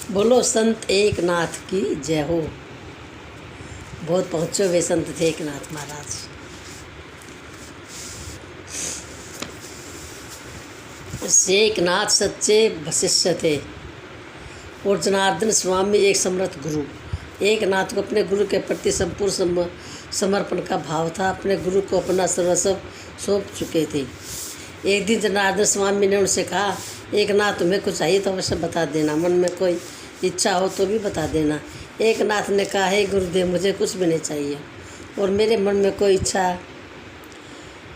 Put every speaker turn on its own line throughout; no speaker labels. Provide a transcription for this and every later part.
बोलो संत एकनाथ की जय हो। बहुत पहुँचे हुए संत थे एकनाथ महाराज। एकनाथ सच्चे वशिष्य थे और जनार्दन स्वामी एक समर्थ गुरु। एकनाथ को अपने गुरु के प्रति संपूर्ण समर्पण का भाव था। अपने गुरु को अपना सर्वस्व सौंप चुके थे। एक दिन जनार्दन स्वामी ने उनसे कहा, एकनाथ तुम्हें कुछ चाहिए तो अवश्य बता देना, मन में कोई इच्छा हो तो भी बता देना। एकनाथ ने कहा, हे गुरुदेव, मुझे कुछ भी नहीं चाहिए और मेरे मन में कोई इच्छा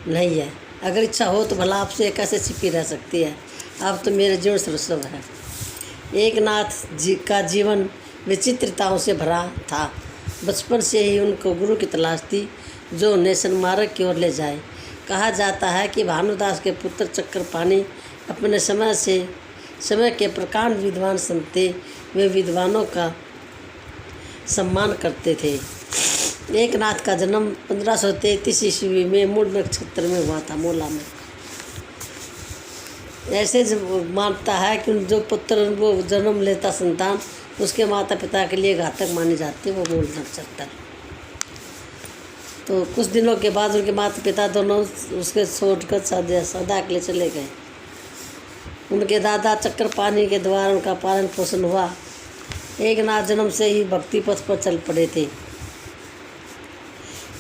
नहीं है। अगर इच्छा हो तो भला आपसे कैसे छिपी रह सकती है। आप तो मेरे जीवन सर्वस्व है। एकनाथ जी का जीवन विचित्रताओं से भरा था। बचपन से ही उनको गुरु की तलाश थी जो उन्हें सन्मार्ग की ओर ले जाए। कहा जाता है कि भानुदास के पुत्र चक्रपाणी अपने समय के प्रकांड विद्वान संत थे। वे विद्वानों का सम्मान करते थे। एकनाथ का जन्म 1533 ईस्वी में मूल नक्षत्र में हुआ था, मोला में। ऐसे मानता है कि जो पुत्र वो जन्म लेता संतान उसके माता पिता के लिए घातक माने जाते, वो मूल नक्षत्र। तो कुछ दिनों के बाद उनके माता पिता दोनों उसके छोड़कर सदा के लिए चले गए। उनके दादा चक्रपाणी के द्वारा उनका पालन पोषण हुआ। एकनाथ जन्म से ही भक्ति पथ पर चल पड़े थे।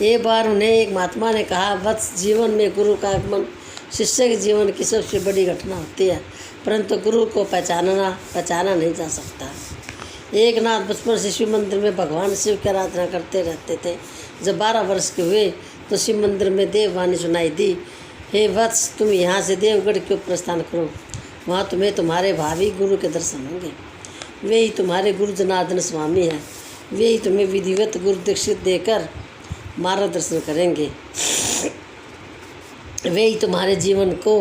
एक बार उन्हें एक महात्मा ने कहा, वत्स, जीवन में गुरु का आगमन शिष्य के जीवन की सबसे बड़ी घटना होती है, परंतु गुरु को पहचाना नहीं जा सकता। एकनाथ बचपन से शिव मंदिर में भगवान शिव की आराधना करते रहते थे। जब 12 वर्ष के हुए तो शिव मंदिर में देववाणी सुनाई दी, हे वत्स, तुम यहाँ से देवगढ़ के ऊपर प्रस्थान करो, वहाँ तुम्हें तुम्हारे भावी गुरु के दर्शन होंगे। वे ही तुम्हारे गुरु जनार्दन स्वामी हैं। वे ही तुम्हें विधिवत गुरु दीक्षित देकर मार्गदर्शन करेंगे। वे ही तुम्हारे जीवन को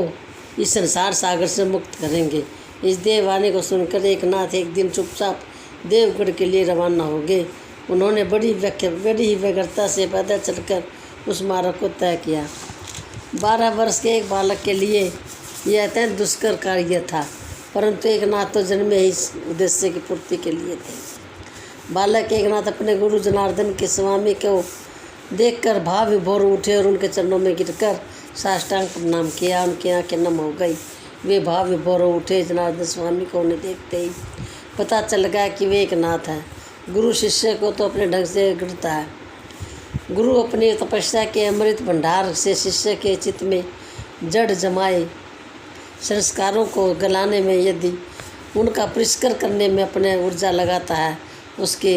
इस संसार सागर से मुक्त करेंगे। इस देववाणी को सुनकर एकनाथ एक दिन चुपचाप देवगढ़ के लिए रवाना हो गए। उन्होंने बड़ी ही व्यग्रता से पैदल चलकर उस मार्ग को तय किया। 12 वर्ष के एक बालक के लिए यह अत्यंत दुष्कर कार्य था, परंतु एकनाथ तो जन्मे ही इस उद्देश्य की पूर्ति के लिए थे। बालक एकनाथ अपने गुरु जनार्दन के स्वामी को देखकर भाव विभोर उठे और उनके चरणों में गिरकर साष्टांग प्रणाम किया। उनकी आंखें नम हो गई। वे भाव विभोर उठे। जनार्दन स्वामी को उन्हें देखते ही पता चल गया कि वे एकनाथ हैं। गुरु शिष्य को तो अपने ढंग से गढ़ता है। गुरु अपनी तपस्या के अमृत भंडार से शिष्य के चित्त में जड़ जमाए संस्कारों को गलाने में, यदि उनका परिष्कार करने में अपने ऊर्जा लगाता है, उसके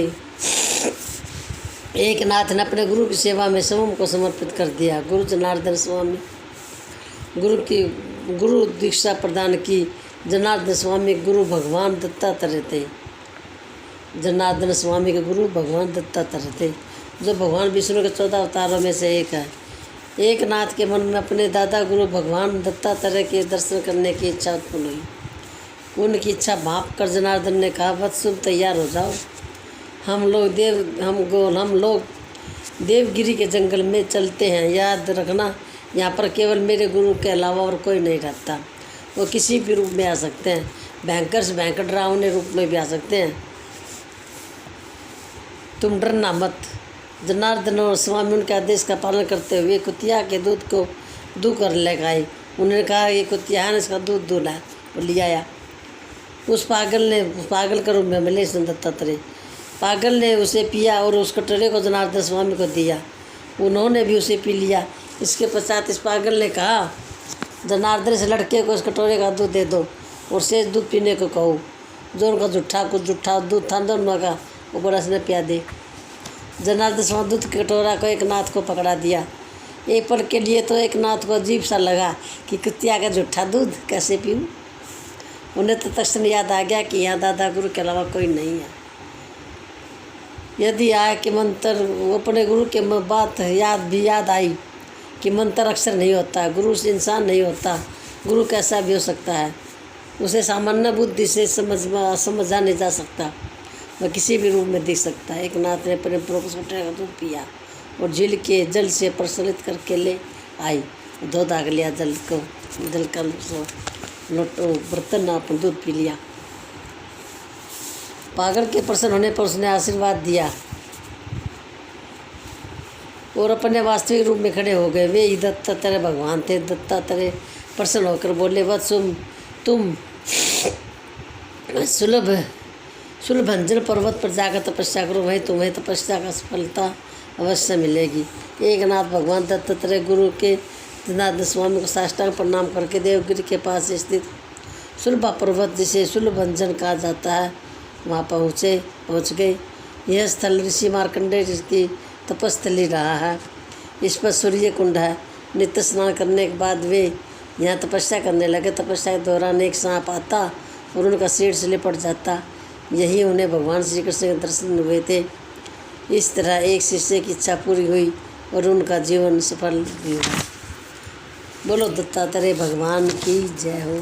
एकनाथ ने अपने गुरु की सेवा में स्वयं को समर्पित कर दिया। गुरु जनार्दन स्वामी गुरु दीक्षा प्रदान की। जनार्दन स्वामी गुरु भगवान दत्तात्रेय थे। जनार्दन स्वामी के गुरु भगवान दत्तात्रेय थे, जो भगवान विष्णु के 14 अवतारों में से एक है। एकनाथ के मन में अपने दादा गुरु भगवान दत्तात्रेय के दर्शन करने की इच्छा उत्पन्न हुई। उनकी इच्छा भाप कर जनार्दन ने कहा, वत्स, तैयार हो जाओ, हम लोग देवगिरी के जंगल में चलते हैं। याद रखना, यहाँ पर केवल मेरे गुरु के अलावा और कोई नहीं रहता। वो किसी भी रूप में आ सकते हैं, भयंकर से भयंकर डरावने रूप में भी आ सकते हैं। तुम डरना मत। जनार्दन और स्वामी उनके आदेश का पालन करते हुए कुतिया के दूध को दूह कर ले आए। उन्होंने कहा, ये कुतिया है, इसका दूध दूह ला, और ले आया। उस पागल का रूप में मिले दत्तात्रेय। पागल ने उसे पिया और उस कटोरे को जनार्दन स्वामी को दिया। उन्होंने भी उसे पी लिया। इसके पश्चात इस पागल ने कहा, जनार्दन से लड़के को इस कटोरे का दूध दे दो और शेष दूध पीने को कहो। जो उनका जूठा दूध था दोनों का, वो बड़ा से पिया दे। जनार्दन स्वामी दूध के कटोरा को एकनाथ को पकड़ा दिया। एक पल के लिए तो एकनाथ को अजीब सा लगा कि कुतिया का जूठा दूध कैसे पीऊँ। उन्हें तो तक्षण याद आ गया कि यहाँ दादा गुरु के अलावा कोई नहीं है। यदि आए कि मंत्र, अपने गुरु के बात याद आई कि मंत्र अक्षर नहीं होता, गुरु से इंसान नहीं होता, गुरु कैसा भी हो सकता है, उसे सामान्य बुद्धि से समझा नहीं जा सकता, वह किसी भी रूप में दिख सकता है। एकनाथ ने अपने पुरुष का दूध पिया और झील के जल से प्रसलित करके ले आई। धो धाग लिया जल का बर्तन, अपन दूध पी लिया। पागल के प्रसन्न होने पर उसने आशीर्वाद दिया और अपने वास्तविक रूप में खड़े हो गए। वे ही दत्तात्रेय भगवान थे। दत्तात्रेय प्रसन्न होकर बोले, वत्स तुम सुलभंजन पर्वत पर जाकर तपस्या करो, वहीं तुम्हें तपस्या का सफलता अवश्य मिलेगी। एक नाथ भगवान दत्तात्रेय गुरु के जनार्दन स्वामी को साष्टांग प्रणाम करके देवगिरी के पास स्थित सुलभा पर्वत, जिसे सुलभंजन कहा जाता है, वहाँ पहुँच गए। यह स्थल ऋषि मार्कंडेय की तपस्थली रहा है। इस पर सूर्य कुंड है। नित्य स्नान करने के बाद वे यहाँ तपस्या करने लगे। तपस्या के दौरान एक सांप आता और उनका सिर से लिपट जाता। यही उन्हें भगवान श्री कृष्ण के दर्शन हुए थे। इस तरह एक शिष्य की इच्छा पूरी हुई और उनका जीवन सफल भी हुआ। बोलो दत्तात्रेय भगवान की जय हो।